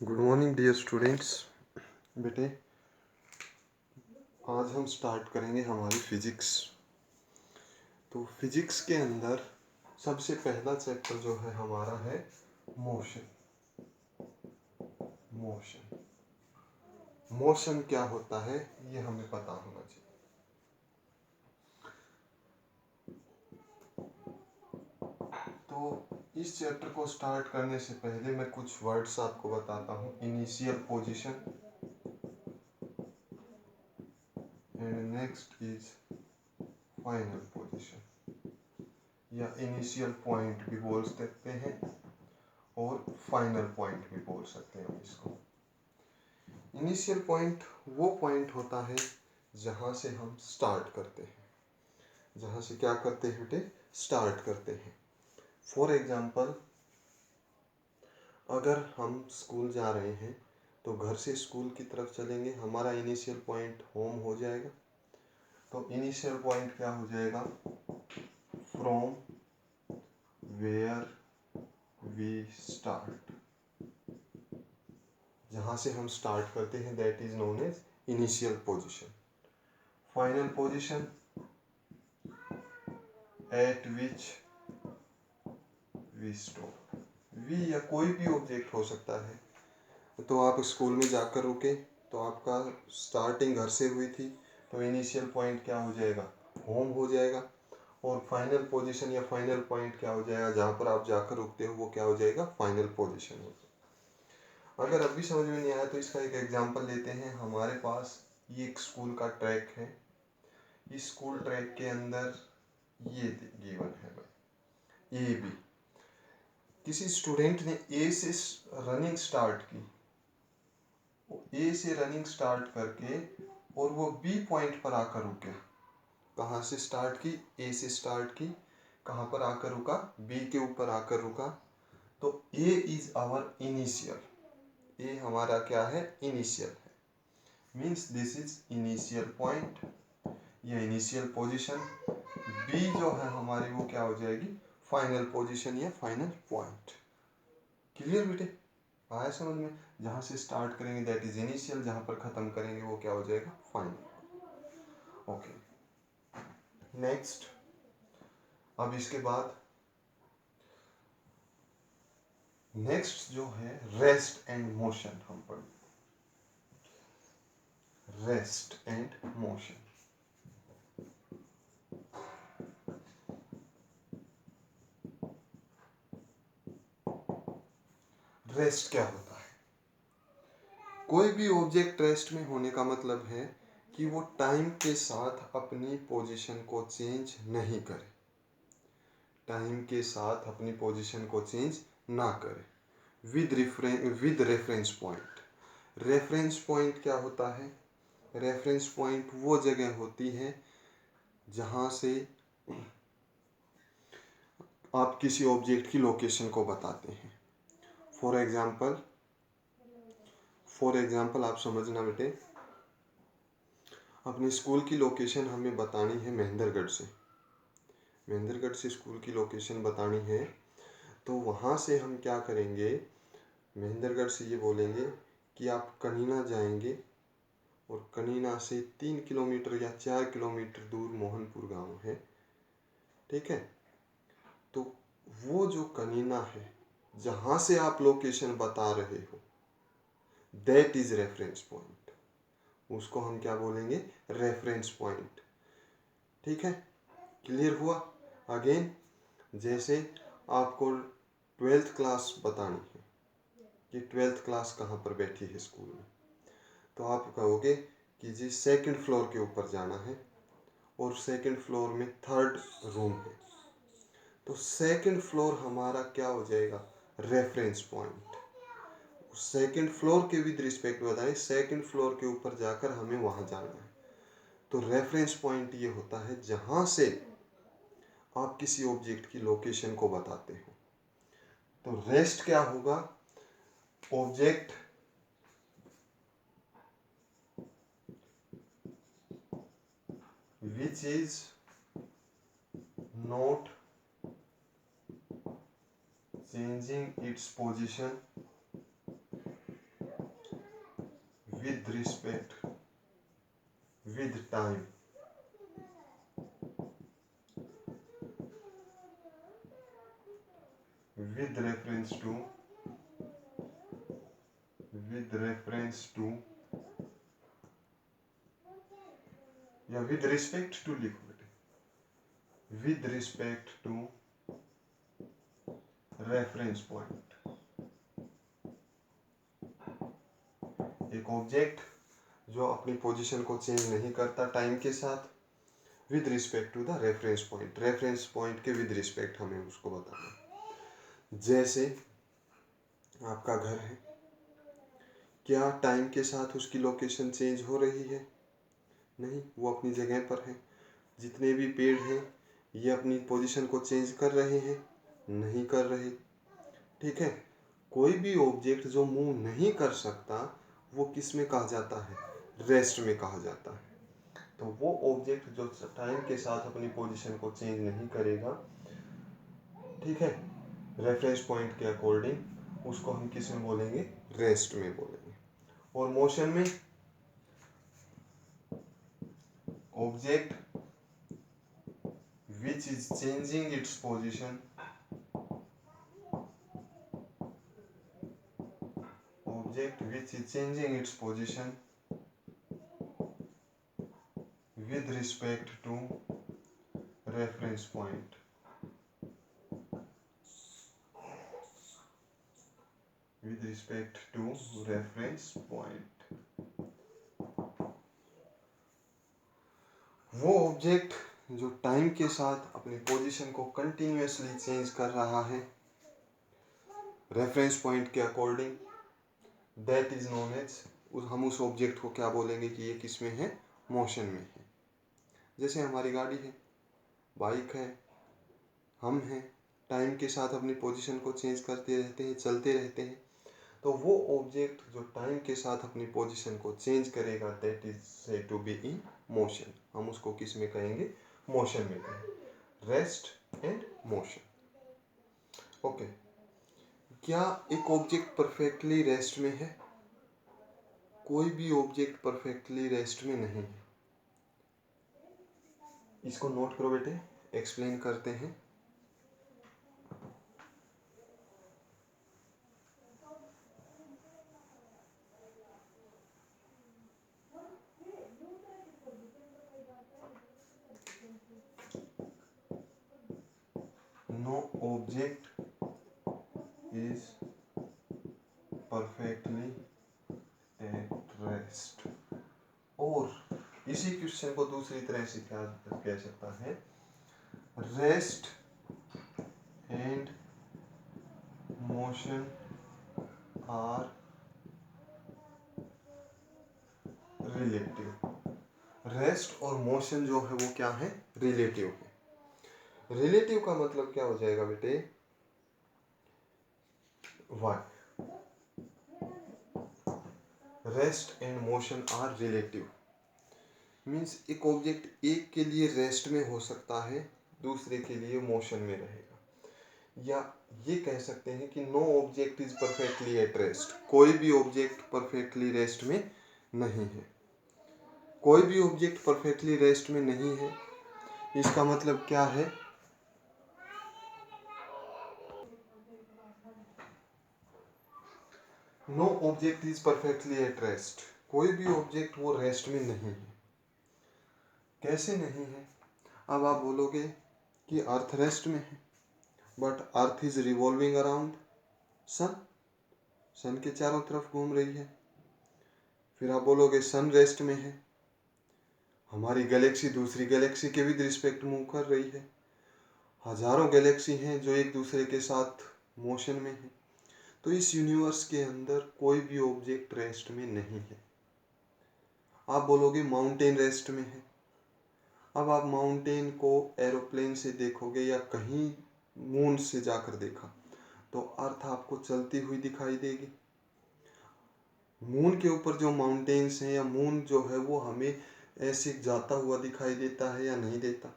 Good morning dear students. बेटे, आज हम स्टार्ट करेंगे हमारी फिजिक्स। तो फिजिक्स के अंदर सबसे पहला चैप्टर जो है हमारा है मोशन। मोशन मोशन क्या होता है ये हमें पता होना चाहिए। तो इस चैप्टर को स्टार्ट करने से पहले मैं कुछ वर्ड्स आपको बताता हूँ। Initial position and next is final position, या इनिशियल पॉइंट भी बोल सकते हैं और फाइनल पॉइंट भी बोल सकते हैं हम इसको। इनिशियल पॉइंट वो पॉइंट होता है जहाँ से हम स्टार्ट करते हैं। जहाँ से क्या करते हैं बेटे? स्टार्ट करते हैं। फॉर एग्जाम्पल, अगर हम स्कूल जा रहे हैं तो घर से स्कूल की तरफ चलेंगे, हमारा इनिशियल पॉइंट होम हो जाएगा। तो इनिशियल पॉइंट क्या हो जाएगा? From where we start. जहाँ से हम स्टार्ट करते हैं that is known as initial position. Final position at which we stop. We या कोई भी ऑब्जेक्ट हो सकता है। तो आप स्कूल में जाकर रुके तो आपका स्टार्टिंग घर से हुई थी, तो इनिशियल पॉइंट क्या हो जाएगा? होम हो जाएगा। और फाइनल पोजीशन या फाइनल पॉइंट क्या हो जाएगा? जहाँ पर आप जाकर रुकते हो वो क्या हो जाएगा? फाइनल पोजीशन हो जाएगा। अगर अब भी समझ में नहीं आया तो इसका एक एग्जांपल लेते हैं। हमारे पास ये एक स्कूल का ट्रैक है। इस स्कूल ट्रैक के अंदर ये गिवन है भाई, ए बी। किसी स्टूडेंट ने ए से रनिंग स्टार्ट की, ए से रनिंग स्टार्ट करके और वो बी पॉइंट पर आकर रुके। कहाँ से स्टार्ट की? ए से स्टार्ट की। कहाँ पर आकर रुका? बी के ऊपर आकर रुका। तो ए इज आवर इनिशियल। ए हमारा क्या है? इनिशियल है। Means this is initial point या इनिशियल पोजीशन। बी जो है हमारी वो क्या हो जाएगी? फाइनल पोजीशन या फाइनल पॉइंट। क्लियर बेटे? आया समझ में? जहाँ से स्टार्ट करेंगे दैट इज इनिशियल, जहाँ पर खत्म करेंगे वो क्या हो जाएगा? फाइनल। Okay, next. अब इसके बाद नेक्स्ट जो है रेस्ट एंड मोशन हम पढ़ें। Rest and motion. रेस्ट क्या होता है? कोई भी ऑब्जेक्ट रेस्ट में होने का मतलब है कि वो टाइम के साथ अपनी पोजीशन को चेंज नहीं करे। टाइम के साथ अपनी पोजीशन को चेंज ना करे। With reference point. Reference point क्या होता है? रेफरेंस पॉइंट वो जगह होती है जहाँ से आप किसी ऑब्जेक्ट की लोकेशन को बताते हैं। फॉर एग्जाम्पल आप समझना बेटे, अपनी स्कूल की लोकेशन हमें बतानी है महेंद्रगढ़ से। महेंद्रगढ़ से स्कूल की लोकेशन बतानी है तो वहाँ से हम क्या करेंगे? महेंद्रगढ़ से ये बोलेंगे कि आप कनीना जाएंगे और कनीना से 3 किलोमीटर या 4 किलोमीटर दूर मोहनपुर गांव है। ठीक है? तो वो जो कनीना है जहाँ से आप लोकेशन बता रहे हो दैट इज रेफरेंस पॉइंट। उसको हम क्या बोलेंगे? Reference point. ठीक है? क्लियर हुआ? अगेन, जैसे आपको 12th क्लास बतानी है कि 12th क्लास कहाँ पर बैठी है स्कूल में, तो आप कहोगे कि जी सेकंड फ्लोर के ऊपर जाना है और सेकंड फ्लोर में 3rd रूम है। तो सेकंड फ्लोर हमारा क्या हो जाएगा? Reference point. सेकंड फ्लोर के विद रिस्पेक्ट बताएं, सेकंड फ्लोर के ऊपर जाकर हमें वहां जाना है। तो रेफरेंस पॉइंट ये होता है जहां से आप किसी ऑब्जेक्ट की लोकेशन को बताते हो। तो रेस्ट क्या होगा? Object which is not changing its position with respect, with time, with reference to, या with respect to लिखो बेटे, with respect to reference point। एक ऑब्जेक्ट जो अपनी पोजीशन को चेंज नहीं करता टाइम के साथ, with respect to the reference point, reference point के विद रिस्पेक्ट हमें उसको बताना। जैसे आपका घर है, क्या टाइम के साथ उसकी लोकेशन चेंज हो रही है? नहीं, वो अपनी जगह पर है। जितने भी पेड़ हैं ये अपनी पोजीशन को चेंज कर रहे हैं? नहीं कर रहे। ठीक है, कोई भी ऑब्जेक्ट जो मूव नहीं कर सकता वो किस में कहा जाता है? रेस्ट में कहा जाता है। तो वो ऑब्जेक्ट जो टाइम के साथ अपनी पोजीशन को चेंज नहीं करेगा, ठीक है, रेफरेंस पॉइंट के अकॉर्डिंग, उसको हम किस में बोलेंगे? रेस्ट में बोलेंगे। और मोशन में object which is changing its position, object which is changing its position with respect to reference point, with respect to reference point। वो ऑब्जेक्ट जो टाइम के साथ अपनी पोजीशन को कंटिन्यूअसली चेंज कर रहा है रेफरेंस पॉइंट के according, that is known as, हम उस ऑब्जेक्ट को क्या बोलेंगे कि ये किस में है? मोशन में है। जैसे हमारी गाड़ी है, बाइक है, हम हैं, टाइम के साथ अपनी पोजीशन को चेंज करते रहते हैं, चलते रहते हैं। तो वो ऑब्जेक्ट जो टाइम के साथ अपनी पोजीशन को चेंज करेगा, that is said to be in motion. हम उसको किस में कहेंगे? मोशन में कहेंगे। Rest and motion. ओके, क्या एक ऑब्जेक्ट परफेक्टली रेस्ट में है? कोई भी ऑब्जेक्ट परफेक्टली रेस्ट में नहीं है। इसको नोट करो बेटे, एक्सप्लेन करते हैं। No object is perfectly at rest। और इसी क्वेश्चन को दूसरी तरह से क्या कह सकता है? Rest and motion are relative. Rest और मोशन जो है वो क्या है? रिलेटिव है। रिलेटिव का मतलब क्या हो जाएगा बेटे? Why rest and motion are relative means एक ऑब्जेक्ट एक के लिए रेस्ट में हो सकता है, दूसरे के लिए मोशन में रहेगा। या ये कह सकते हैं कि no object is perfectly at rest. कोई भी ऑब्जेक्ट परफेक्टली रेस्ट में नहीं है। कोई भी ऑब्जेक्ट परफेक्टली रेस्ट में नहीं है, इसका मतलब क्या है? No object is perfectly at rest. कोई भी ऑब्जेक्ट वो रेस्ट में नहीं है। कैसे नहीं है? अब आप बोलोगे कि अर्थ रेस्ट में है, but earth is revolving around sun, sun के चारों तरफ घूम रही है। फिर आप बोलोगे सन रेस्ट में है, हमारी गैलेक्सी दूसरी गैलेक्सी के विद रिस्पेक्ट मूव कर रही है। हजारों गैलेक्सी हैं जो एक दूसरे के साथ मोशन में है। तो इस यूनिवर्स के अंदर कोई भी ऑब्जेक्ट रेस्ट में नहीं है। आप बोलोगे माउंटेन रेस्ट में है। अब आप माउंटेन को एरोप्लेन से देखोगे या कहीं मून से जाकर देखा तो अर्थ आपको चलती हुई दिखाई देगी। मून के ऊपर जो माउंटेन्स हैं या मून जो है वो हमें ऐसे जाता हुआ दिखाई देता है या नहीं देता?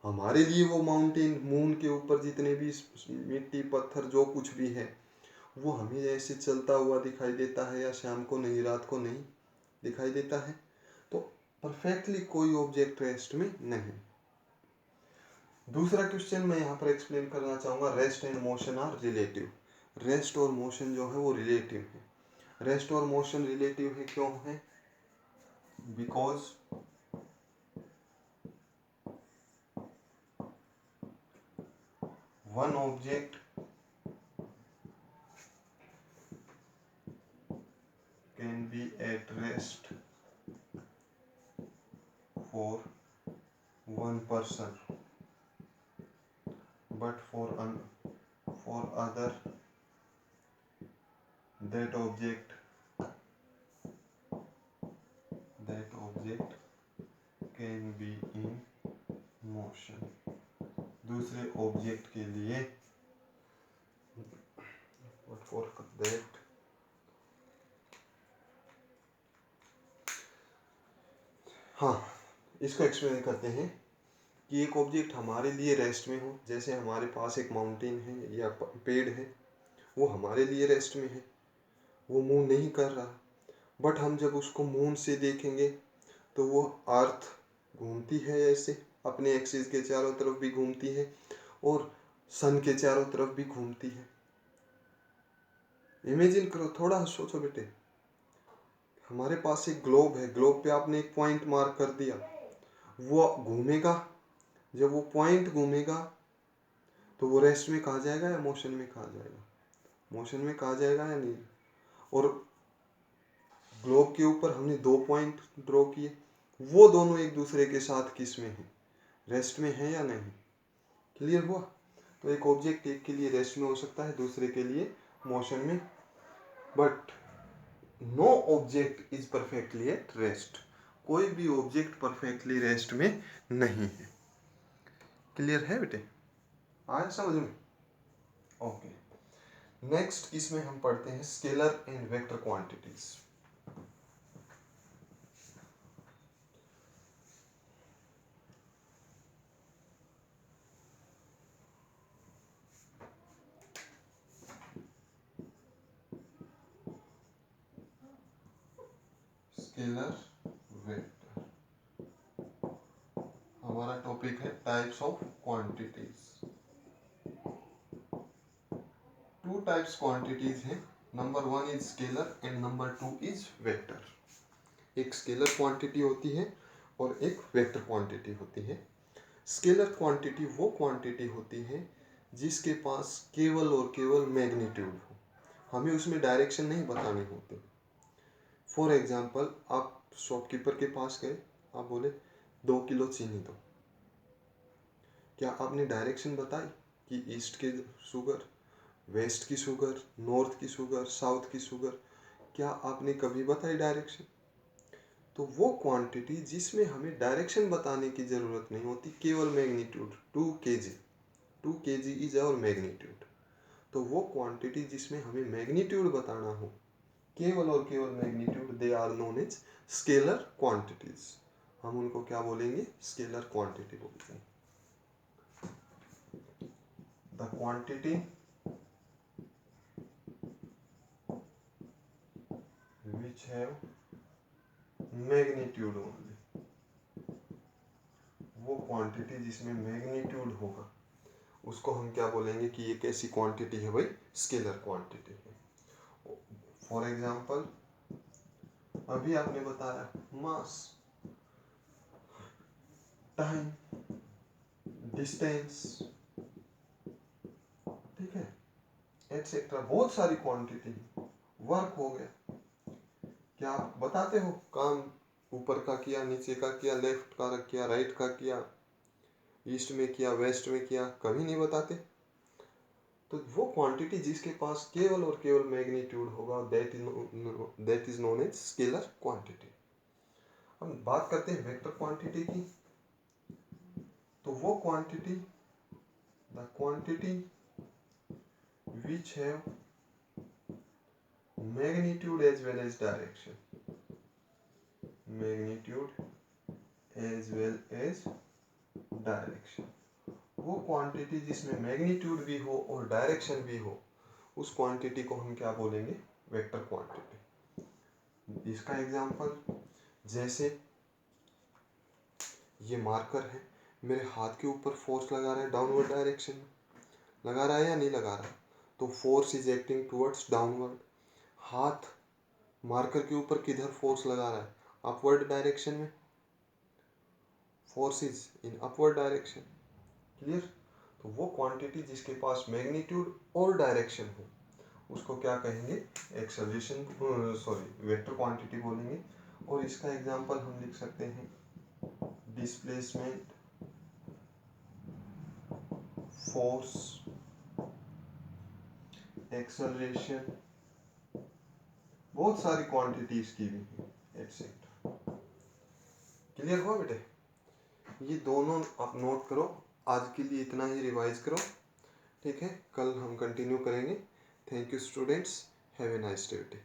हमारे लिए वो माउंटेन, मून के ऊपर जितने भी मिट्टी पत्थर जो कुछ भी है वो हमें ऐसे चलता हुआ दिखाई देता है या शाम को नहीं, रात को नहीं? दिखाई देता है। तो परफेक्टली कोई ऑब्जेक्ट रेस्ट में नहीं। दूसरा क्वेश्चन मैं यहाँ पर एक्सप्लेन करना चाहूँगा, rest and motion are relative. Rest और मोशन जो है वो रिलेटिव है। रेस्ट और मोशन रिलेटिव है, क्यों है? Because one object can be at rest for one person, but for other that object can be in motion। दूसरे ऑब्जेक्ट के लिए but for that हाँ, इसको एक्सप्लेन करते हैं कि एक ऑब्जेक्ट हमारे लिए रेस्ट में हो, जैसे हमारे पास एक माउंटेन है या पेड़ है, वो हमारे लिए रेस्ट में है, वो मूव नहीं कर रहा, बट हम जब उसको मून से देखेंगे तो वो अर्थ घूमती है, ऐसे अपने एक्सिस के चारों तरफ भी घूमती है और सन के चारों तरफ भी घूमती है। इमेजिन करो, थोड़ा सोचो बेटे, हमारे पास एक ग्लोब है, ग्लोब पे आपने एक पॉइंट मार्क कर दिया, वो घूमेगा, जब वो पॉइंट घूमेगा तो वो रेस्ट में कहा जाएगा या मोशन में कहा जाएगा? मोशन में कहा जाएगा या नहीं? और ग्लोब के ऊपर हमने 2 पॉइंट ड्रॉ किए, वो दोनों एक दूसरे के साथ किस में है? रेस्ट में है या नहीं? क्लियर हुआ? तो एक ऑब्जेक्ट एक के लिए रेस्ट में हो सकता है, दूसरे के लिए मोशन में, but no object is perfectly at rest. कोई भी ऑब्जेक्ट परफेक्टली रेस्ट में नहीं है। क्लियर है बेटे? आया समझ में? ओके। नेक्स्ट इसमें हम पढ़ते हैं scalar and vector quantities. Scalar vector हमारा टॉपिक है, types of quantities. 2 types quantities हैं, number 1 is scalar and number 2 is vector. एक स्केलर क्वांटिटी होती है और एक वेक्टर क्वांटिटी होती है। स्केलर क्वांटिटी वो क्वांटिटी होती है जिसके पास केवल और केवल मैग्नीट्यूड हो, हमें उसमें डायरेक्शन नहीं बतानी होती। फॉर एग्जाम्पल, आप शॉपकीपर के पास गए, आप बोले 2 किलो चीनी दो, क्या आपने डायरेक्शन बताई कि ईस्ट की शुगर, वेस्ट की शुगर, नॉर्थ की शुगर, साउथ की शुगर? क्या आपने कभी बताई डायरेक्शन? तो वो क्वांटिटी जिसमें हमें डायरेक्शन बताने की ज़रूरत नहीं होती, केवल magnitude, 2 kg, 2 kg is our magnitude. तो वो क्वांटिटी जिसमें हमें मैग्नीट्यूड बताना हो, केवल और केवल magnitude, they are known as scalar quantities. हम उनको क्या बोलेंगे? स्केलर क्वांटिटी बोलते हैं। The quantity which have magnitude only, वो क्वांटिटी जिसमें मैग्नीट्यूड होगा उसको हम क्या बोलेंगे कि ये कैसी क्वांटिटी है भाई? स्केलर क्वांटिटी है। फॉर एग्जांपल, अभी आपने बताया मास, टाइम, डिस्टेंस, ठीक है, एटसेट्रा, बहुत सारी क्वांटिटी। वर्क हो गया, क्या आप बताते हो काम ऊपर का किया, नीचे का किया, लेफ्ट का किया, राइट का किया, ईस्ट में किया, वेस्ट में किया? कभी नहीं बताते। तो वो क्वांटिटी जिसके पास केवल और केवल मैग्नीट्यूड होगा, that is known as scalar quantity. हम बात करते हैं वेक्टर क्वांटिटी की। तो वो quantity, the quantity which have magnitude as well as direction, magnitude as well as direction, वो क्वांटिटी जिसमें मैग्नीट्यूड भी हो और डायरेक्शन भी हो, उस क्वांटिटी को हम क्या बोलेंगे? Vector quantity. इसका एग्जांपल, जैसे ये मार्कर है, मेरे हाथ के ऊपर फोर्स लगा रहा है डाउनवर्ड डायरेक्शन में, लगा रहा है या नहीं लगा रहा, तो force is acting towards downward. हाथ मार्कर के ऊपर किधर फोर्स लगा रहा है, अपवर्ड डायरेक्शन में, force is in upward direction. Clear. तो वो क्वांटिटी जिसके पास मैग्नीट्यूड और डायरेक्शन हो उसको क्या कहेंगे, एक्सेलरेशन, सॉरी वेक्टर क्वांटिटी बोलेंगे। और इसका एग्जांपल हम लिख सकते हैं डिस्प्लेसमेंट, फोर्स, एक्सेलरेशन, बहुत सारी क्वांटिटीज की भी है एटसेट्रा। क्लियर हुआ बेटे। ये दोनों आप नोट करो, आज के लिए इतना ही रिवाइज करो, ठीक है। कल हम कंटिन्यू करेंगे। Thank you students, have a nice day बेटे।